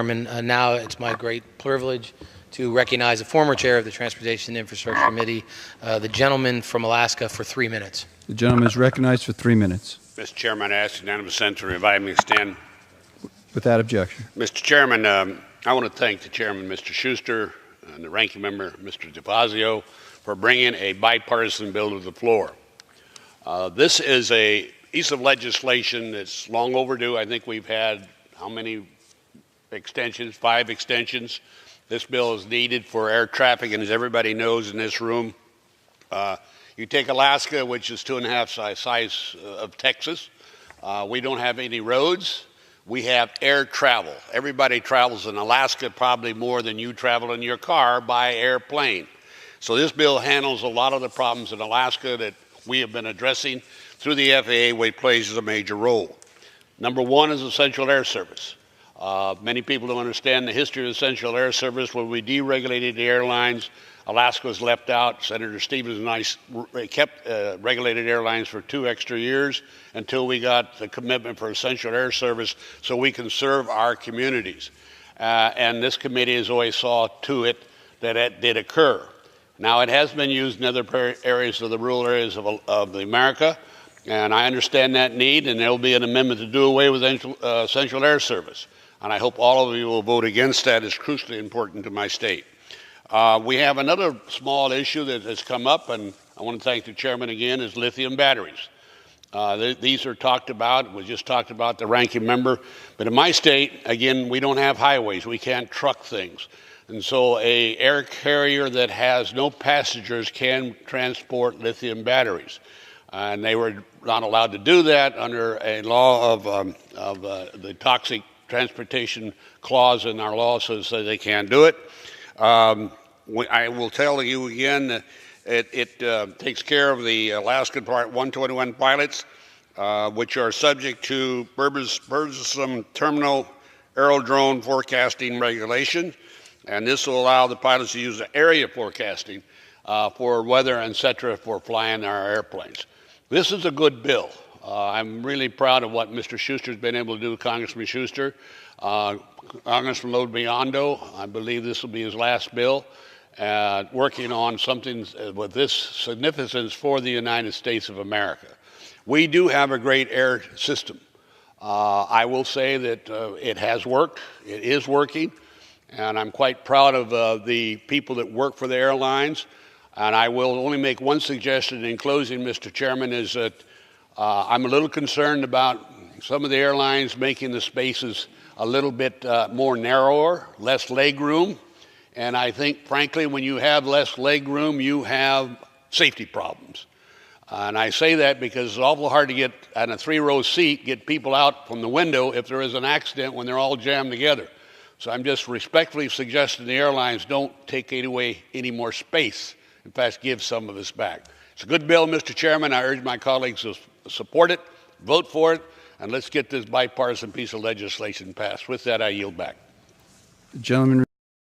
Chairman. Now it's my great privilege to recognize the former chair of the Transportation and Infrastructure Committee, the gentleman from Alaska, for 3 minutes. The gentleman is recognized for 3 minutes. Mr. Chairman, I ask unanimous consent to invite me to stand. Without objection. Mr. Chairman, I want to thank the chairman, Mr. Schuster, and the ranking member, Mr. DeFazio, for bringing a bipartisan bill to the floor. This is a piece of legislation that's long overdue. I think we've had how many extensions? 5 extensions. This bill is needed for air traffic, and as everybody knows in this room, you take Alaska, which is 2.5 size of Texas. We don't have any roads. We have air travel. Everybody travels in Alaska probably more than you travel in your car by airplane. So this bill handles a lot of the problems in Alaska that we have been addressing through the FAA, which plays a major role. Number one is Essential Air Service. Many people don't understand the history of Essential Air Service. When we deregulated the airlines, Alaska was left out. Senator Stevens and I kept regulated airlines for 2 extra years until we got the commitment for Essential Air Service so we can serve our communities. And this committee has always saw to it that it did occur. Now, it has been used in other areas of the rural areas of America, and I understand that need, and there will be an amendment to do away with Essential Air Service. And I hope all of you will vote against that. It's crucially important to my state. We have another small issue that has come up, and I want to thank the chairman again, is lithium batteries. These are talked about. We just talked about the ranking member. But in my state, again, we don't have highways. We can't truck things. And so a air carrier that has no passengers can transport lithium batteries. And they were not allowed to do that under a law of the toxic transportation clause in our law, so they can't do it. I will tell you again that it takes care of the Alaska Part 121 pilots, which are subject to burdensome terminal aerodrome forecasting regulation, and this will allow the pilots to use the area forecasting for weather, etc., for flying our airplanes. This is a good bill. I'm really proud of what Mr. Schuster's been able to do, Congressman Schuster. Congressman Lobiondo, I believe this will be his last bill, working on something with this significance for the United States of America. We do have a great air system. I will say that it has worked. It is working, and I'm quite proud of the people that work for the airlines. And I will only make one suggestion in closing, Mr. Chairman, is that I'm a little concerned about some of the airlines making the spaces a little bit more narrower, less leg room. And I think, frankly, when you have less leg room, you have safety problems. And I say that because it's awful hard to get on a 3-row seat, get people out from the window if there is an accident when they're all jammed together. So I'm just respectfully suggesting the airlines don't take away any more space. In fact, give some of this back. It's a good bill, Mr. Chairman. I urge my colleagues to support it, vote for it, and let's get this bipartisan piece of legislation passed. With that, I yield back. The gentleman